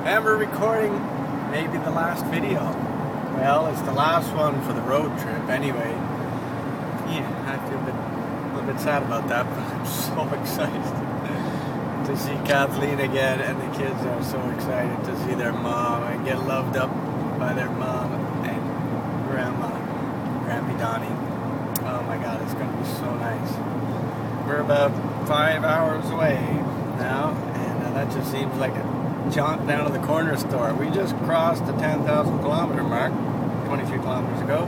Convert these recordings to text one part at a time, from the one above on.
And we're recording maybe the last video. Well, it's the last one for the road trip anyway. Yeah, I feel a little bit sad about that, but I'm so excited to see Kathleen again, and the kids are so excited to see their mom and get loved up by their mom and Grampy Donnie. Oh my God, it's going to be so nice. We're about 5 hours away now, and that just seems like a jaunt down to the corner store. We just crossed the 10,000 kilometer mark 23 kilometers ago.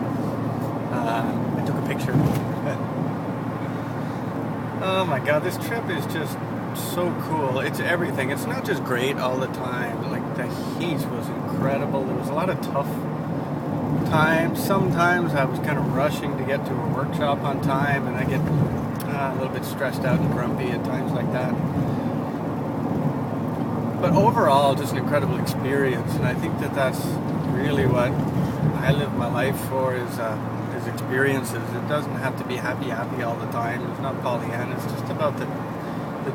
I took a picture. Oh my God, this trip is just so cool. It's everything. It's not just great all the time. Like, the heat was incredible. There was a lot of tough times. Sometimes I was kind of rushing to get to a workshop on time, and I get a little bit stressed out and grumpy at times like that. But overall, just an incredible experience, and I think that that's really what I live my life for, is experiences. It doesn't have to be happy all the time. It's not Pollyanna. It's just about the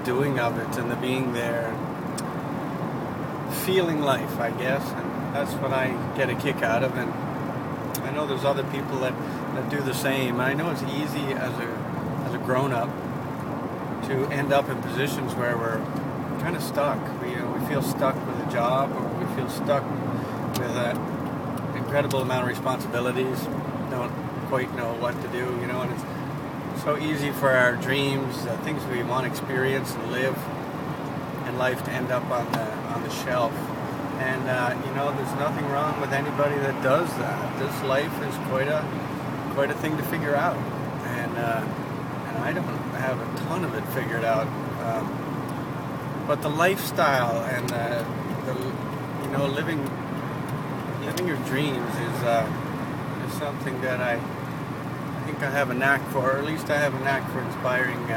doing of it and the being there, and feeling life, I guess. And that's what I get a kick out of. And I know there's other people that do the same. And I know it's easy as a grown-up to end up in positions where we're kind of stuck. We feel stuck with a job, or we feel stuck with an incredible amount of responsibilities. Don't quite know what to do, and it's so easy for our dreams, the things we want to experience and live in life, to end up on the shelf. And there's nothing wrong with anybody that does that. This life is quite a thing to figure out, and I don't have a ton of it figured out. But the lifestyle and living your dreams is something that I think I have a knack for, or at least I have a knack for inspiring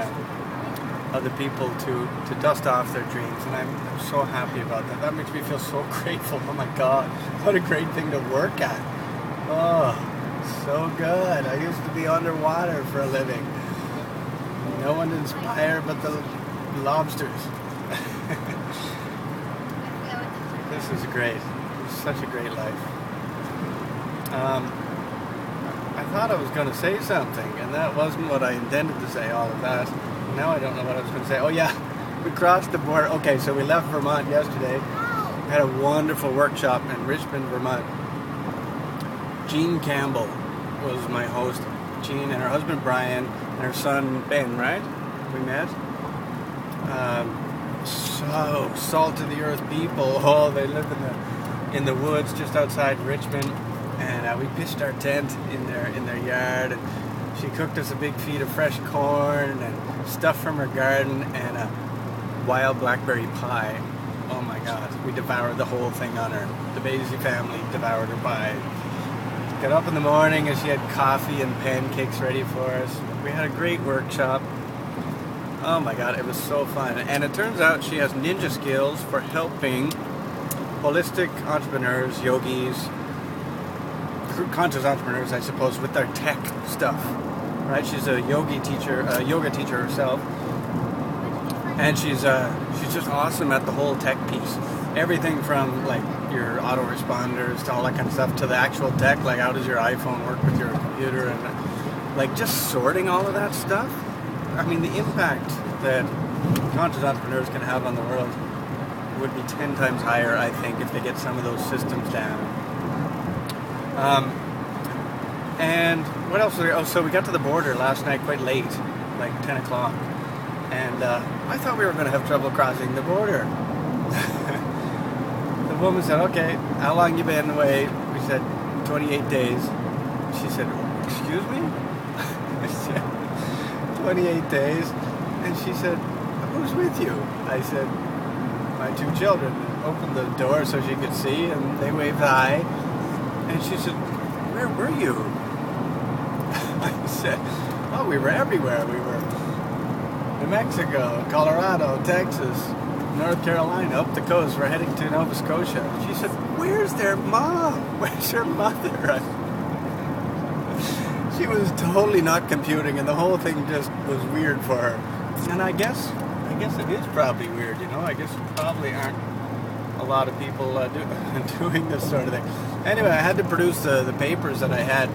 other people to dust off their dreams, and I'm so happy about that. That makes me feel so grateful. Oh my God, what a great thing to work at. Oh, so good. I used to be underwater for a living. No one to inspire but the lobsters. This is great. It's such a great life. I thought I was going to say something, and that wasn't what I intended to say, all of that. Now I don't know what I was going to say. Oh yeah, we crossed the border. Okay, so we left Vermont yesterday. We had a wonderful workshop in Richmond, Vermont. Jean Campbell was my host. Jean and her husband Brian and her son Ben, right? We met. So salt-of-the-earth people. Oh, they live in the woods just outside Richmond, and we pitched our tent in their yard. And she cooked us a big feed of fresh corn and stuff from her garden, and a wild blackberry pie. Oh my God, we devoured the whole thing on her. The Basie family devoured her pie. Got up in the morning and she had coffee and pancakes ready for us. We had a great workshop. Oh my God, it was so fun. And it turns out she has ninja skills for helping holistic entrepreneurs, yogis, conscious entrepreneurs, I suppose, with their tech stuff. Right? She's a yoga teacher herself. And she's just awesome at the whole tech piece. Everything from like your autoresponders to all that kind of stuff, to the actual tech, like how does your iPhone work with your computer, and like just sorting all of that stuff. I mean, the impact that conscious entrepreneurs can have on the world would be 10 times higher, I think, if they get some of those systems down. And what else was there? Oh, so we got to the border last night quite late, like 10 o'clock. And I thought we were going to have trouble crossing the border. The woman said, okay, how long you been away? We said, 28 days. She said, excuse me? I said, 28 days. And she said, who's with you? I said, my 2 children. Opened the door so she could see, and they waved hi. And she said, where were you? I said, oh, we were everywhere. We were New Mexico, Colorado, Texas, North Carolina, up the coast. We're heading to Nova Scotia. She said, where's their mom? Where's her mother? She was totally not computing, and the whole thing just was weird for her. And I guess it is probably weird, I guess there probably aren't a lot of people doing this sort of thing. Anyway, I had to produce the papers that I had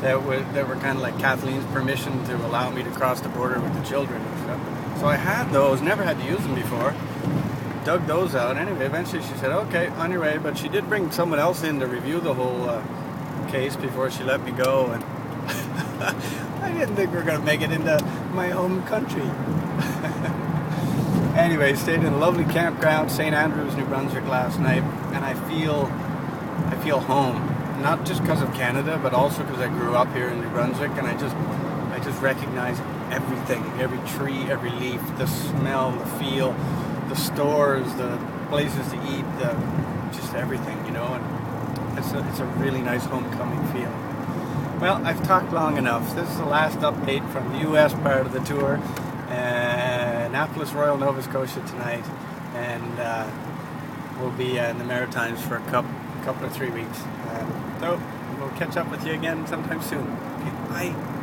that were kind of like Kathleen's permission to allow me to cross the border with the children and stuff. So I had those, never had to use them before. Dug those out. Anyway, eventually she said, okay, on your way. But she did bring someone else in to review the whole case before she let me go. And I didn't think we were going to make it into my home country. Anyway, stayed in a lovely campground, St. Andrews, New Brunswick last night, and I feel home. Not just because of Canada, but also because I grew up here in New Brunswick, and I just recognize everything, every tree, every leaf, the smell, the feel, the stores, the places to eat, just everything, you know. And it's a really nice homecoming feel. Well, I've talked long enough. This is the last update from the U.S. part of the tour. Annapolis, Royal Nova Scotia tonight, and we'll be in the Maritimes for a couple of 3 weeks. So we'll catch up with you again sometime soon. Okay, bye.